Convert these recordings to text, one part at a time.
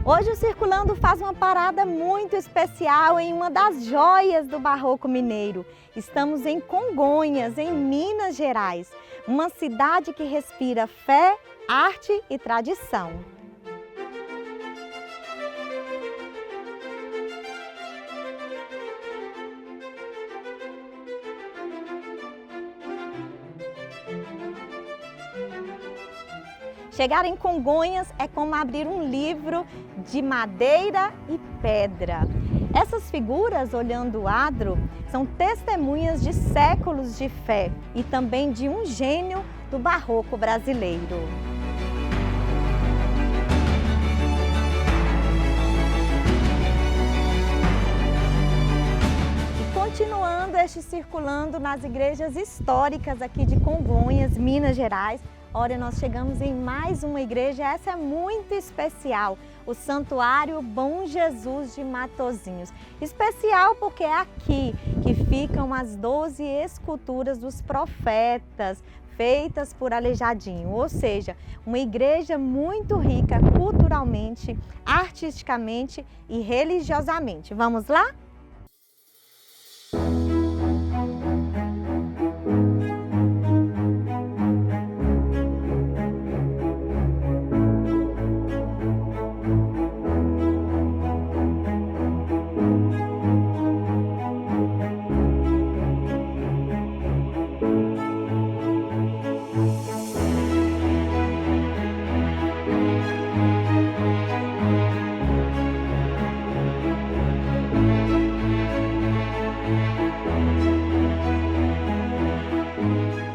Hoje o Circulando faz uma parada muito especial em uma das joias do Barroco Mineiro. Estamos em Congonhas, em Minas Gerais, uma cidade que respira fé, arte e tradição. Chegar em Congonhas é como abrir um livro de madeira e pedra. Essas figuras, olhando o adro, são testemunhas de séculos de fé e também de um gênio do barroco brasileiro. E continuando este circulando nas igrejas históricas aqui de Congonhas, Minas Gerais, olha, nós chegamos em mais uma igreja, essa é muito especial, o Santuário Bom Jesus de Matozinhos. Especial porque é aqui que ficam as 12 esculturas dos profetas, feitas por Aleijadinho, ou seja, uma igreja muito rica culturalmente, artisticamente e religiosamente. Vamos lá?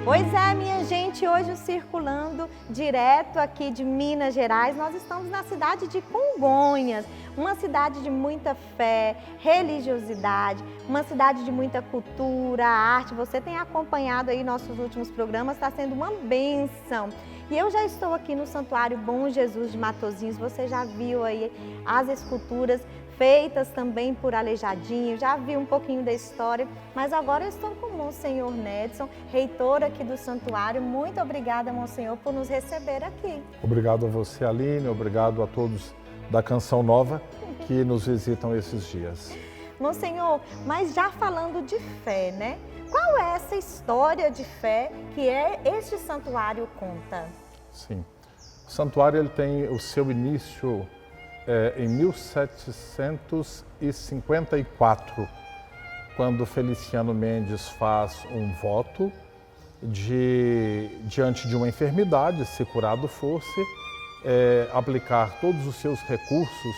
Pois é, minha gente, hoje o Circulando direto aqui de Minas Gerais, nós estamos na cidade de Congonhas, uma cidade de muita fé, religiosidade, uma cidade de muita cultura, arte. Você tem acompanhado aí nossos últimos programas, está sendo uma bênção. E eu já estou aqui no Santuário Bom Jesus de Matozinhos, você já viu aí as esculturas feitas também por Aleijadinho, já vi um pouquinho da história, mas agora eu estou com o Monsenhor Nedson, reitor aqui do santuário. Muito obrigada, Monsenhor, por nos receber aqui. Obrigado a você, Aline, obrigado a todos da Canção Nova que nos visitam esses dias. Monsenhor, mas já falando de fé, né? Qual é essa história de fé que este santuário conta? Sim, o santuário ele tem o seu início em 1754, quando Feliciano Mendes faz um voto diante de uma enfermidade, se curado fosse, aplicar todos os seus recursos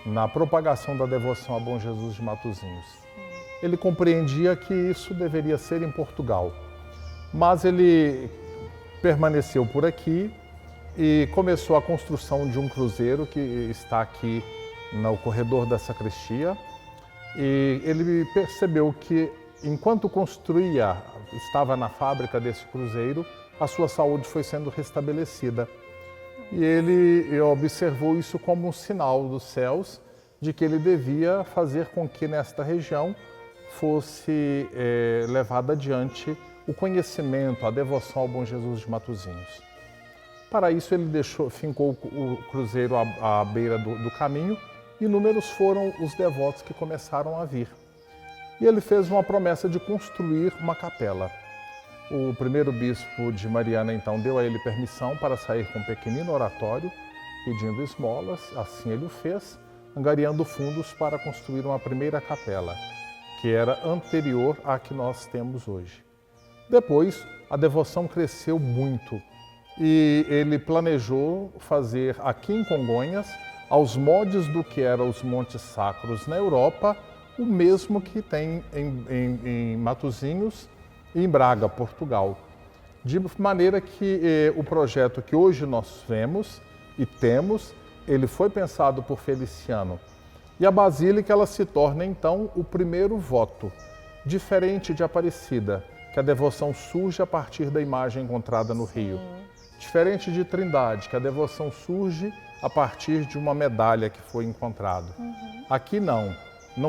na propagação da devoção a Bom Jesus de Matozinhos. Ele compreendia que isso deveria ser em Portugal, mas ele permaneceu por aqui e começou a construção de um cruzeiro que está aqui no corredor da sacristia. E ele percebeu que, enquanto construía, estava na fábrica desse cruzeiro, a sua saúde foi sendo restabelecida. E ele observou isso como um sinal dos céus de que ele devia fazer com que nesta região fosse levado adiante o conhecimento, a devoção ao Bom Jesus de Matozinhos. Para isso ele fincou o cruzeiro à beira do caminho e inúmeros foram os devotos que começaram a vir. E ele fez uma promessa de construir uma capela. O primeiro bispo de Mariana então deu a ele permissão para sair com um pequenino oratório, pedindo esmolas, assim ele o fez, angariando fundos para construir uma primeira capela, que era anterior à que nós temos hoje. Depois, a devoção cresceu muito e ele planejou fazer aqui em Congonhas, aos moldes do que eram os Montes Sacros na Europa, o mesmo que tem em Matozinhos e em Braga, Portugal. De maneira que o projeto que hoje nós vemos e temos, ele foi pensado por Feliciano. E a Basílica ela se torna então o primeiro voto, diferente de Aparecida, que a devoção surge a partir da imagem encontrada no Rio. Diferente de Trindade, que a devoção surge a partir de uma medalha que foi encontrada. Aqui não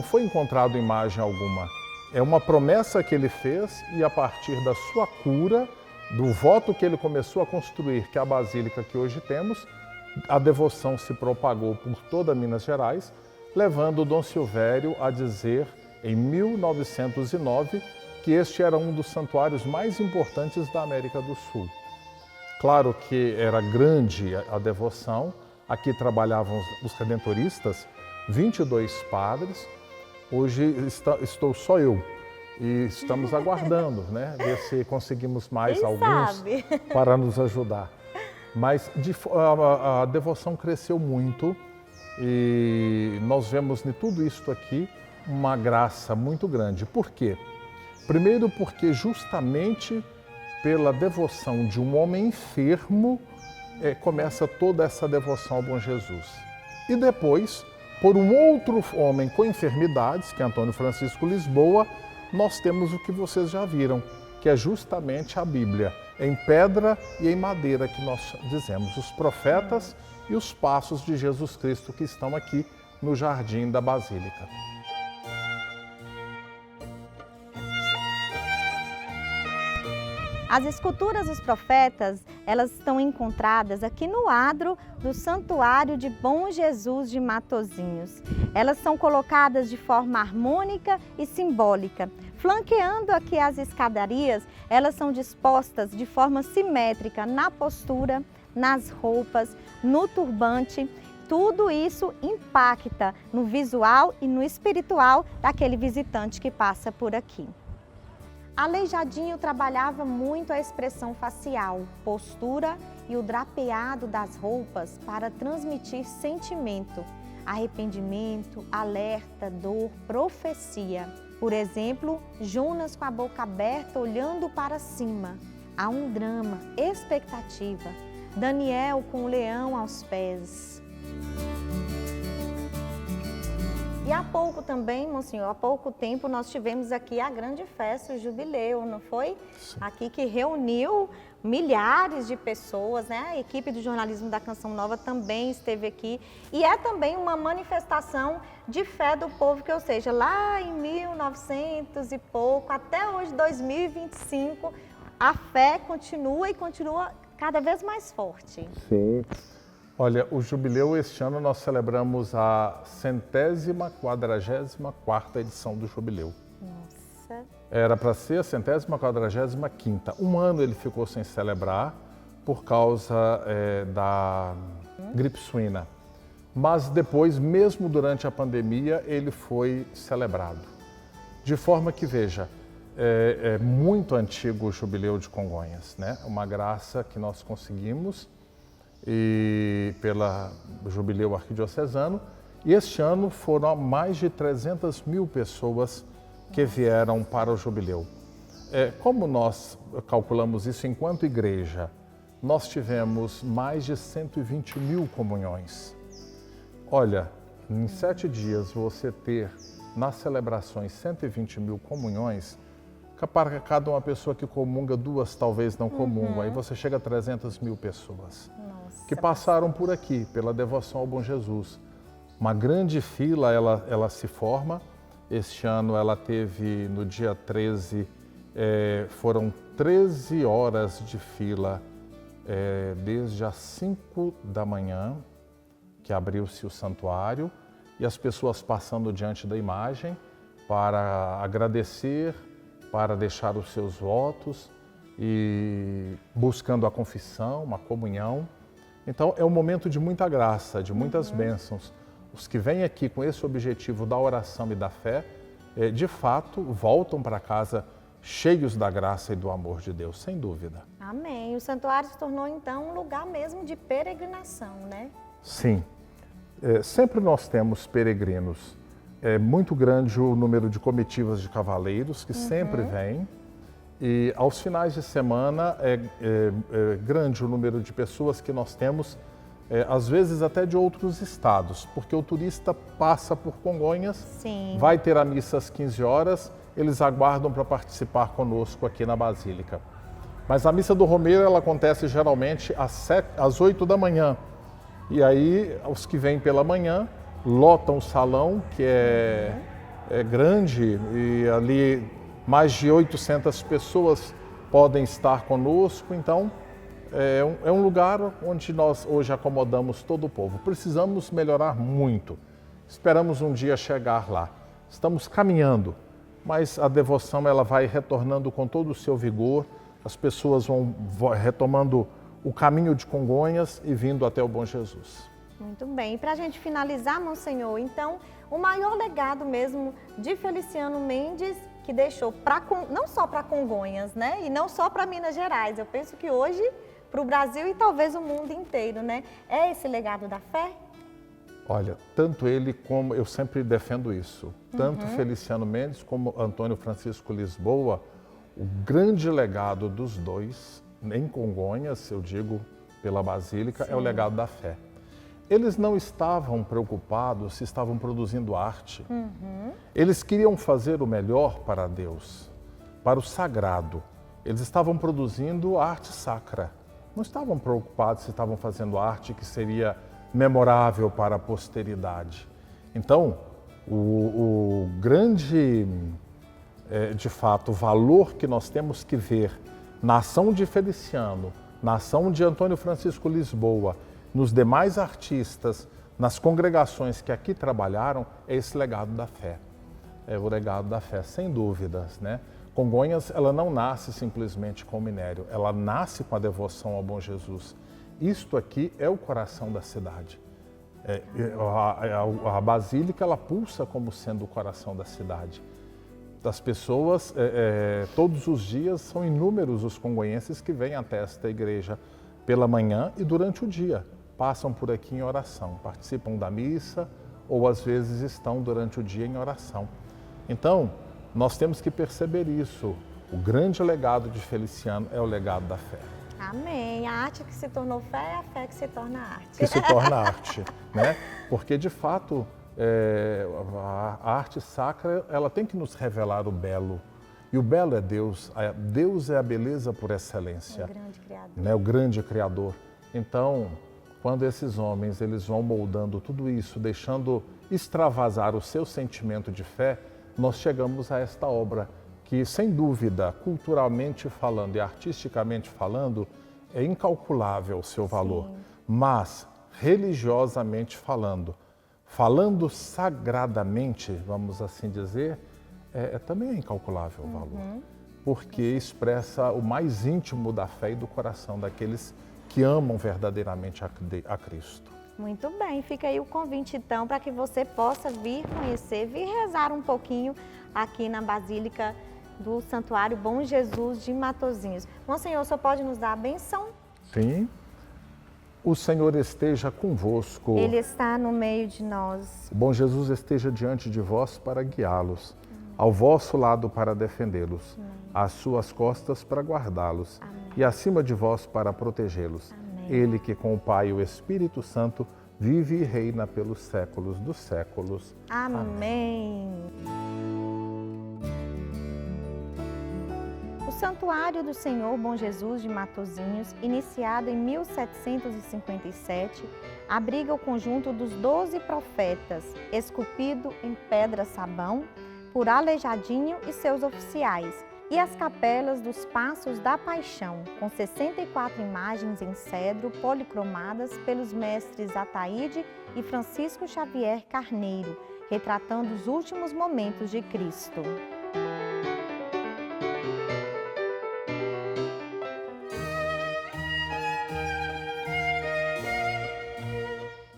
foi encontrado imagem alguma. É uma promessa que ele fez e a partir da sua cura, do voto que ele começou a construir, que é a basílica que hoje temos, a devoção se propagou por toda Minas Gerais, levando Dom Silvério a dizer, em 1909, que este era um dos santuários mais importantes da América do Sul. Claro que era grande a devoção, aqui trabalhavam os redentoristas, 22 padres, hoje estou só eu e estamos aguardando, né, ver se conseguimos mais alguns para nos ajudar. Mas a devoção cresceu muito e nós vemos em tudo isso aqui uma graça muito grande. Por quê? Primeiro porque justamente pela devoção de um homem enfermo começa toda essa devoção ao Bom Jesus. E depois, por um outro homem com enfermidades, que é Antônio Francisco Lisboa, nós temos o que vocês já viram, que é justamente a Bíblia, em pedra e em madeira, que nós dizemos, os profetas e os passos de Jesus Cristo que estão aqui no jardim da Basílica. As esculturas dos profetas, elas estão encontradas aqui no adro do Santuário de Bom Jesus de Matozinhos. Elas são colocadas de forma harmônica e simbólica. Flanqueando aqui as escadarias, elas são dispostas de forma simétrica na postura, nas roupas, no turbante. Tudo isso impacta no visual e no espiritual daquele visitante que passa por aqui. Aleijadinho trabalhava muito a expressão facial, postura e o drapeado das roupas para transmitir sentimento, arrependimento, alerta, dor, profecia. Por exemplo, Jonas com a boca aberta olhando para cima. Há um drama, expectativa. Daniel com o leão aos pés. E há pouco também, Monsenhor, há pouco tempo nós tivemos aqui a grande festa, o Jubileu, não foi? Sim. Aqui que reuniu milhares de pessoas, né? A equipe do jornalismo da Canção Nova também esteve aqui. E é também uma manifestação de fé do povo, que ou seja, lá em 1900 e pouco, até hoje, 2025, a fé continua e continua cada vez mais forte. Sim. Olha, o Jubileu, este ano nós celebramos a 144ª edição do Jubileu. Nossa! Era para ser a 145ª. Um ano ele ficou sem celebrar por causa da gripe suína. Mas depois, mesmo durante a pandemia, ele foi celebrado. De forma que, veja, é muito antigo o Jubileu de Congonhas, né? Uma graça que nós conseguimos e pela Jubileu Arquidiocesano, e este ano foram mais de 300 mil pessoas que vieram para o Jubileu. Como nós calculamos isso enquanto igreja, nós tivemos mais de 120 mil comunhões. Olha, em 7 dias você ter nas celebrações 120 mil comunhões, para cada uma pessoa que comunga, 2 talvez não comungam, aí você chega a 300 mil pessoas. Nossa, que passaram por aqui, pela devoção ao Bom Jesus. Uma grande fila, ela se forma. Este ano ela teve, no dia 13, foram 13 horas de fila, desde as 5 da manhã, que abriu-se o santuário, e as pessoas passando diante da imagem para agradecer, para deixar os seus votos e buscando a confissão, uma comunhão. Então, é um momento de muita graça, de muitas bênçãos. Os que vêm aqui com esse objetivo da oração e da fé, de fato, voltam para casa cheios da graça e do amor de Deus, sem dúvida. Amém. O santuário se tornou, então, um lugar mesmo de peregrinação, né? Sim. Sempre nós temos peregrinos. É muito grande o número de comitivas de cavaleiros que sempre vêm. E aos finais de semana é grande o número de pessoas que nós temos, às vezes até de outros estados, porque o turista passa por Congonhas, Sim. vai ter a missa às 15 horas, eles aguardam para participar conosco aqui na Basílica. Mas a missa do Romeiro ela acontece geralmente às 8 da manhã. E aí os que vêm pela manhã lotam o salão, que é grande, e ali mais de 800 pessoas podem estar conosco, então é um lugar onde nós hoje acomodamos todo o povo. Precisamos melhorar muito. Esperamos um dia chegar lá. Estamos caminhando, mas a devoção ela vai retornando com todo o seu vigor. As pessoas vão retomando o caminho de Congonhas e vindo até o Bom Jesus. Muito bem. E para a gente finalizar, Monsenhor, então, o maior legado mesmo de Feliciano Mendes, que deixou não só para Congonhas, né? E não só para Minas Gerais. Eu penso que hoje, para o Brasil e talvez o mundo inteiro, né? É esse legado da fé? Olha, tanto ele como, eu sempre defendo isso, tanto Feliciano Mendes como Antônio Francisco Lisboa, o grande legado dos dois, em Congonhas, eu digo, pela Basílica, é o legado da fé. Eles não estavam preocupados se estavam produzindo arte. Eles queriam fazer o melhor para Deus, para o sagrado. Eles estavam produzindo arte sacra. Não estavam preocupados se estavam fazendo arte que seria memorável para a posteridade. Então, o grande, de fato, valor que nós temos que ver na ação de Feliciano, na ação de Antônio Francisco Lisboa, nos demais artistas, nas congregações que aqui trabalharam, é esse legado da fé. É o legado da fé, sem dúvidas, né? Congonhas, ela não nasce simplesmente com o minério, ela nasce com a devoção ao Bom Jesus. Isto aqui é o coração da cidade. A Basílica, ela pulsa como sendo o coração da cidade. Das pessoas, todos os dias, são inúmeros os congonhenses que vêm até esta igreja pela manhã e durante o dia. Passam por aqui em oração, participam da missa ou às vezes estão durante o dia em oração. Então, nós temos que perceber isso. O grande legado de Feliciano é o legado da fé. Amém. A arte que se tornou fé é a fé que se torna arte. Que se torna arte, né? Porque, de fato, a arte sacra, ela tem que nos revelar o belo. E o belo é Deus. Deus é a beleza por excelência. O grande Criador. Né? O grande Criador. Então, quando esses homens eles vão moldando tudo isso, deixando extravasar o seu sentimento de fé, nós chegamos a esta obra que, sem dúvida, culturalmente falando e artisticamente falando, é incalculável o seu valor. Sim. Mas, religiosamente falando sagradamente, vamos assim dizer, também é incalculável o valor. Porque expressa o mais íntimo da fé e do coração daqueles que amam verdadeiramente a Cristo. Muito bem, fica aí o convite então para que você possa vir conhecer, vir rezar um pouquinho aqui na Basílica do Santuário Bom Jesus de Matozinhos. Monsenhor, o senhor pode nos dar a benção? Sim. O Senhor esteja convosco. Ele está no meio de nós. O bom Jesus esteja diante de vós para guiá-los, ao vosso lado para defendê-los, às suas costas para guardá-los e acima de vós para protegê-los. Ele que com o Pai e o Espírito Santo vive e reina pelos séculos dos séculos. Amém. O Santuário do Senhor Bom Jesus de Matozinhos, iniciado em 1757, abriga o conjunto dos 12 profetas, esculpido em pedra-sabão, por Aleijadinho e seus oficiais, e as capelas dos Passos da Paixão, com 64 imagens em cedro policromadas pelos mestres Ataíde e Francisco Xavier Carneiro, retratando os últimos momentos de Cristo.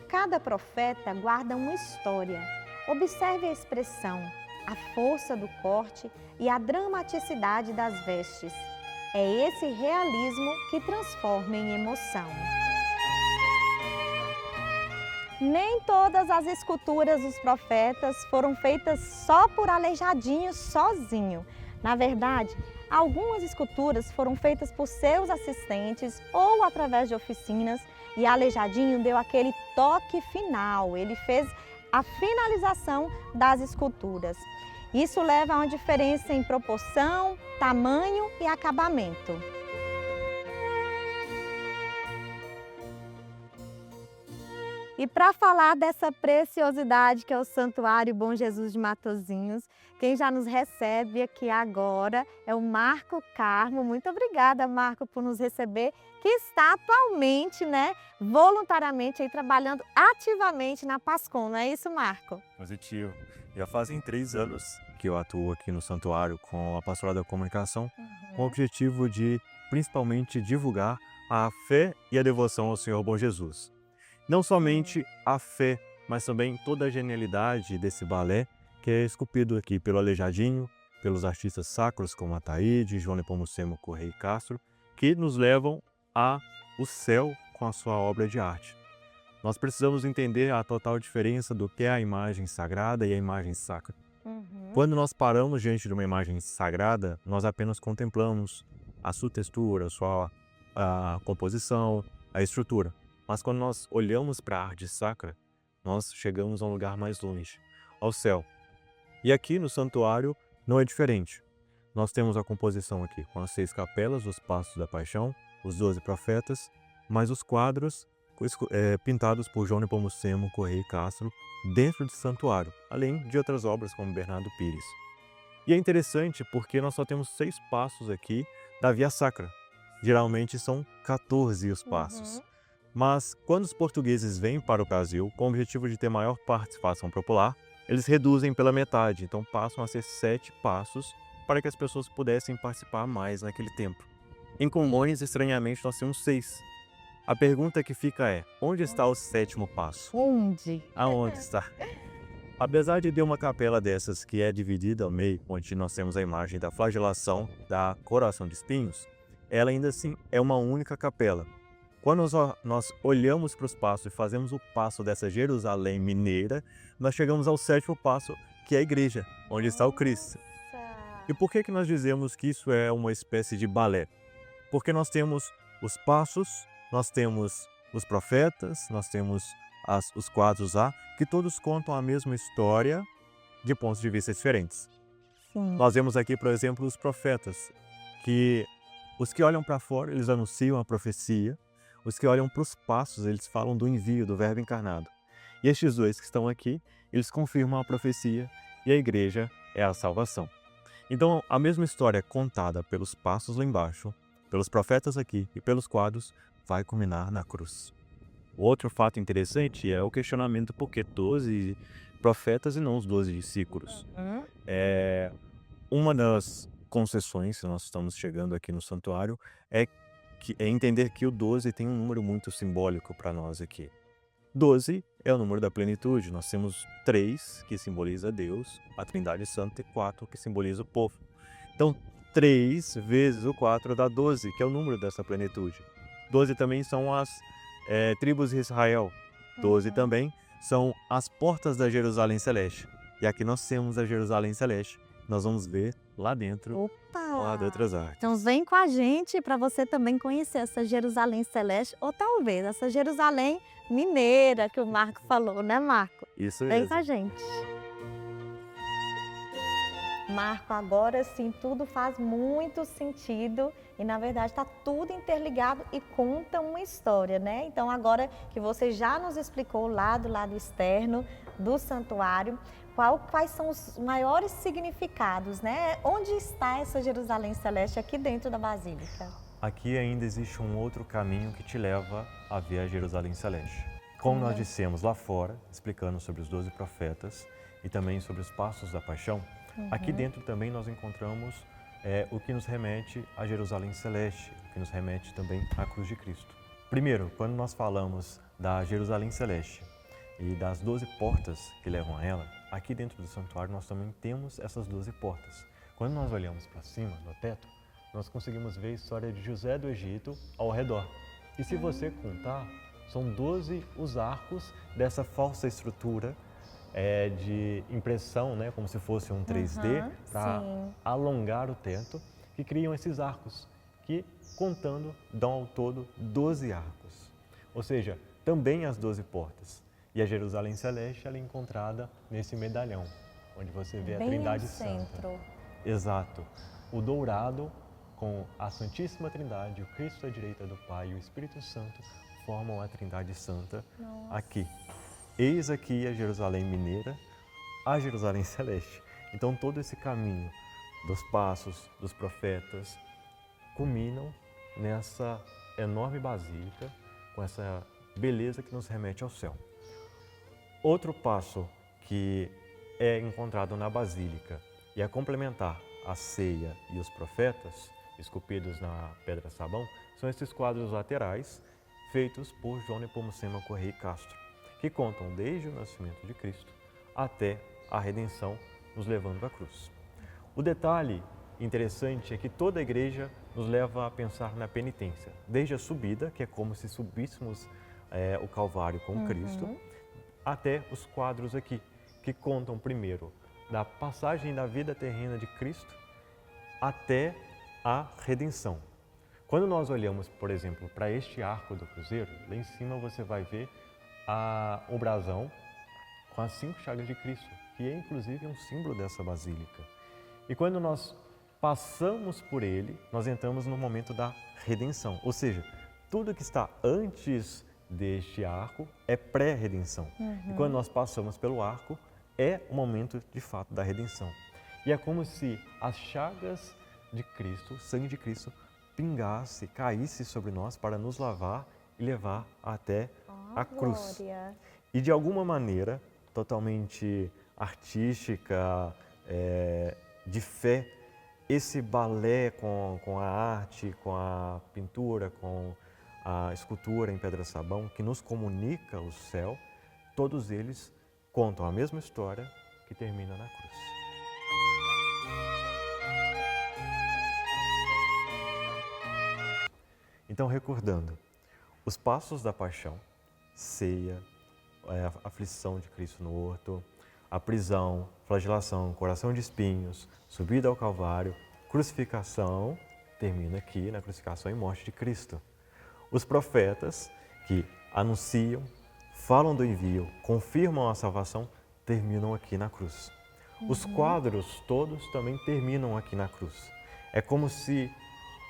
Cada profeta guarda uma história. Observe a expressão, a força do corte e a dramaticidade das vestes. É esse realismo que transforma em emoção. Nem todas as esculturas dos profetas foram feitas só por Aleijadinho sozinho. Na verdade, algumas esculturas foram feitas por seus assistentes ou através de oficinas, e Aleijadinho deu aquele toque final, ele fez a finalização das esculturas. Isso leva a uma diferença em proporção, tamanho e acabamento. E para falar dessa preciosidade que é o Santuário Bom Jesus de Matozinhos, quem já nos recebe aqui agora é o Marco Carmo. Muito obrigada, Marco, por nos receber, que está atualmente, né, voluntariamente aí trabalhando ativamente na Pascom, não é isso, Marco? Positivo. Já fazem 3 anos que eu atuo aqui no santuário com a Pastoral da Comunicação, com o objetivo de, principalmente, divulgar a fé e a devoção ao Senhor Bom Jesus. Não somente a fé, mas também toda a genialidade desse balé, que é esculpido aqui pelo Aleijadinho, pelos artistas sacros como Ataíde, João Nepomucemo Correia e Castro, que nos levam ao céu com a sua obra de arte. Nós precisamos entender a total diferença do que é a imagem sagrada e a imagem sacra. Quando nós paramos diante de uma imagem sagrada, nós apenas contemplamos a sua textura, a composição, a estrutura. Mas quando nós olhamos para a arte sacra, nós chegamos a um lugar mais longe, ao céu. E aqui no santuário não é diferente. Nós temos a composição aqui com as 6 capelas, os passos da paixão, os 12 profetas, mas os quadros pintados por João Nepomucemo Correia e Castro dentro do santuário, além de outras obras como Bernardo Pires. E é interessante porque nós só temos 6 passos aqui da Via Sacra. Geralmente são 14 os passos. Mas quando os portugueses vêm para o Brasil com o objetivo de ter maior participação popular, eles reduzem pela metade, então passam a ser 7 passos para que as pessoas pudessem participar mais naquele tempo. Em Congonhas, estranhamente, nós temos 6. A pergunta que fica é, onde está o 7º passo? Onde? Aonde está? Apesar de ter uma capela dessas que é dividida ao meio, onde nós temos a imagem da flagelação, da coroação de espinhos, ela ainda assim é uma única capela. Quando nós olhamos para os passos e fazemos o passo dessa Jerusalém mineira, nós chegamos ao 7º passo, que é a igreja, onde está o Cristo. E por que nós dizemos que isso é uma espécie de balé? Porque nós temos os passos, nós temos os profetas, nós temos os quadros lá, que todos contam a mesma história de pontos de vista diferentes. Nós vemos aqui, por exemplo, os profetas, que os que olham para fora, eles anunciam a profecia, os que olham para os passos, eles falam do envio, do verbo encarnado. E estes 2 que estão aqui, eles confirmam a profecia e a igreja é a salvação. Então, a mesma história contada pelos passos lá embaixo, pelos profetas aqui e pelos quadros, vai culminar na cruz. Outro fato interessante é o questionamento por que 12 profetas e não os 12 discípulos. Uma das concessões que nós estamos chegando aqui no santuário é entender que o 12 tem um número muito simbólico para nós aqui. 12 é o número da plenitude. Nós temos 3 que simboliza Deus, a Trindade Santa, e 4 que simboliza o povo. Então, 3 vezes o 4 dá 12, que é o número dessa plenitude. 12 também são as tribos de Israel. 12 também são as portas da Jerusalém Celeste. E aqui nós temos a Jerusalém Celeste. Nós vamos ver lá dentro, lá de outras artes. Então vem com a gente para você também conhecer essa Jerusalém Celeste, ou talvez essa Jerusalém mineira que o Marco falou, né, Marco? Isso Vem mesmo. com a gente. Marco, agora sim, tudo faz muito sentido e, na verdade, está tudo interligado e conta uma história, né? Então, agora que você já nos explicou lá do lado externo do santuário, quais são os maiores significados, né? Onde está essa Jerusalém Celeste aqui dentro da Basílica? Aqui ainda existe um outro caminho que te leva a ver a Jerusalém Celeste. Como nós dissemos lá fora, explicando sobre os 12 profetas e também sobre os passos da paixão, aqui dentro também nós encontramos o que nos remete a Jerusalém Celeste, o que nos remete também à cruz de Cristo. Primeiro, quando nós falamos da Jerusalém Celeste e das 12 portas que levam a ela, aqui dentro do santuário nós também temos essas 12 portas. Quando nós olhamos para cima, do teto, nós conseguimos ver a história de José do Egito ao redor. E se você contar, são 12 os arcos dessa falsa estrutura de impressão, né, como se fosse um 3D, para alongar o teto, que criam esses arcos, que contando dão ao todo 12 arcos. Ou seja, também as 12 portas. E a Jerusalém Celeste ela é encontrada nesse medalhão, onde você vê a Trindade Santa. Centro. Exato. O dourado com a Santíssima Trindade, o Cristo à direita do Pai e o Espírito Santo formam a Trindade Santa aqui. eis aqui a Jerusalém mineira, a Jerusalém celeste. Então todo esse caminho dos passos dos profetas culminam nessa enorme basílica, com essa beleza que nos remete ao céu. Outro passo que é encontrado na basílica e é complementar a ceia e os profetas, esculpidos na pedra sabão, são esses quadros laterais feitos por João Nepomuceno Correia Castro, que contam desde o nascimento de Cristo até a redenção, nos levando à cruz. O detalhe interessante é que toda a igreja nos leva a pensar na penitência, desde a subida, que é como se subíssemos o Calvário com Cristo, até os quadros aqui, que contam primeiro da passagem da vida terrena de Cristo até a redenção. Quando nós olhamos, por exemplo, para este arco do cruzeiro, lá em cima você vai ver o brasão com as 5 chagas de Cristo, que é inclusive um símbolo dessa basílica. E quando nós passamos por ele, nós entramos no momento da redenção, ou seja, tudo que está antes deste arco é pré-redenção. E quando nós passamos pelo arco, é o momento de fato da redenção. E é como se as chagas de Cristo, o sangue de Cristo, pingasse, caísse sobre nós para nos lavar e levar até a cruz. Glória. E de alguma maneira, totalmente artística, de fé, esse balé com a arte, com a pintura, com a escultura em pedra-sabão, que nos comunica o céu, todos eles contam a mesma história que termina na cruz. Então, recordando, os passos da paixão, ceia, a aflição de Cristo no horto, a prisão, flagelação, coração de espinhos, subida ao Calvário, crucificação, termina aqui na crucificação e morte de Cristo. Os profetas que anunciam, falam do envio, confirmam a salvação, terminam aqui na cruz. Os quadros todos também terminam aqui na cruz. É como se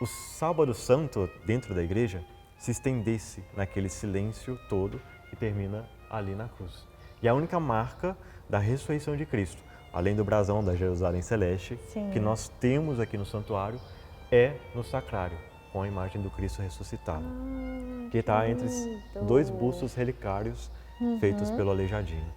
o Sábado Santo dentro da igreja se estendesse naquele silêncio todo e termina ali na cruz. E a única marca da ressurreição de Cristo, além do brasão da Jerusalém Celeste, que nós temos aqui no santuário, é no sacrário, com a imagem do Cristo ressuscitado, que está entre 2 bustos relicários feitos pelo Aleijadinho.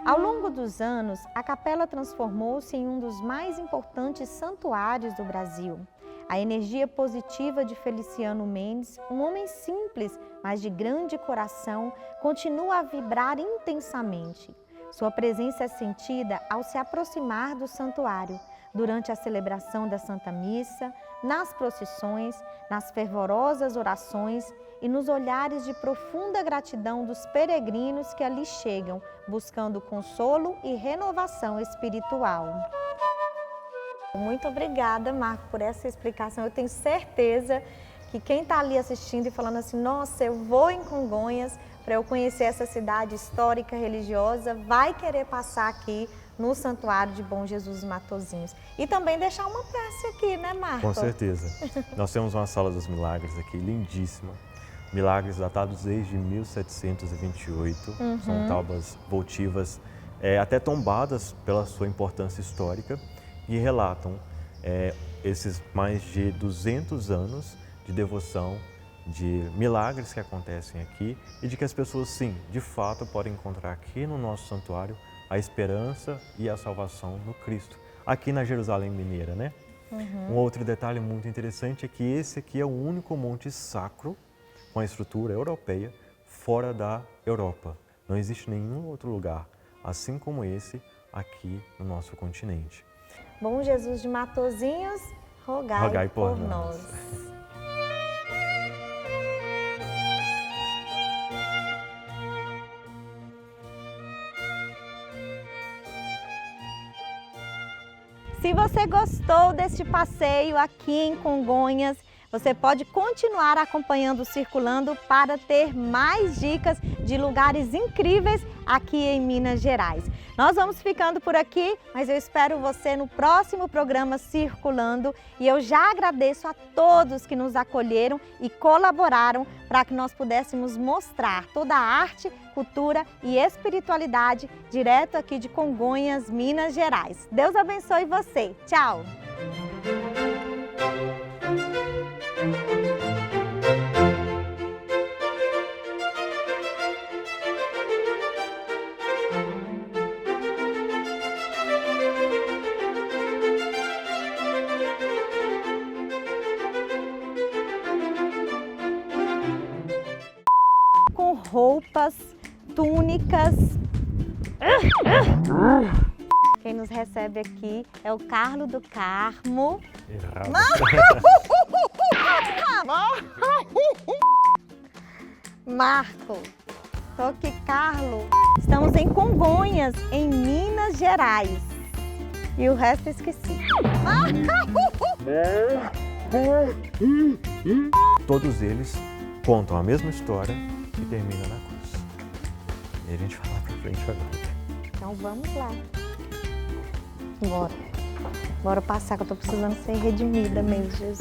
Ao longo dos anos, a capela transformou-se em um dos mais importantes santuários do Brasil. A energia positiva de Feliciano Mendes, um homem simples, mas de grande coração, continua a vibrar intensamente. Sua presença é sentida ao se aproximar do santuário, durante a celebração da Santa Missa, nas procissões, nas fervorosas orações e nos olhares de profunda gratidão dos peregrinos que ali chegam, buscando consolo e renovação espiritual. Muito obrigada, Marco, por essa explicação. Eu tenho certeza que quem está ali assistindo e falando assim, nossa, eu vou em Congonhas para eu conhecer essa cidade histórica, religiosa, vai querer passar aqui no Santuário de Bom Jesus dos Matozinhos. E também deixar uma prece aqui, né, Marco? Com certeza. Nós temos uma Sala dos Milagres aqui, lindíssima. Milagres datados desde 1728. São tábuas votivas, até tombadas pela sua importância histórica, e relatam esses mais de 200 anos de devoção, de milagres que acontecem aqui e de que as pessoas, sim, de fato, podem encontrar aqui no nosso santuário a esperança e a salvação no Cristo, aqui na Jerusalém Mineira, né? Um outro detalhe muito interessante é que esse aqui é o único monte sacro com a estrutura europeia fora da Europa. Não existe nenhum outro lugar, assim como esse, aqui no nosso continente. Bom Jesus de Matozinhos, rogai por nós. Se você gostou deste passeio aqui em Congonhas, você pode continuar acompanhando o Circulando para ter mais dicas de lugares incríveis aqui em Minas Gerais. Nós vamos ficando por aqui, mas eu espero você no próximo programa Circulando e eu já agradeço a todos que nos acolheram e colaboraram para que nós pudéssemos mostrar toda a arte, cultura e espiritualidade direto aqui de Congonhas, Minas Gerais. Deus abençoe você. Tchau! Com roupas, túnicas. Quem nos recebe aqui é o Carlos do Carmo. Errado. Marco. Tô aqui, Carlos. Estamos em Congonhas, em Minas Gerais. E o resto eu esqueci. Todos eles contam a mesma história que termina na cruz. E a gente vai lá pra frente agora. Então vamos lá. Bora. Bora passar, que eu tô precisando ser redimida mesmo, Jesus.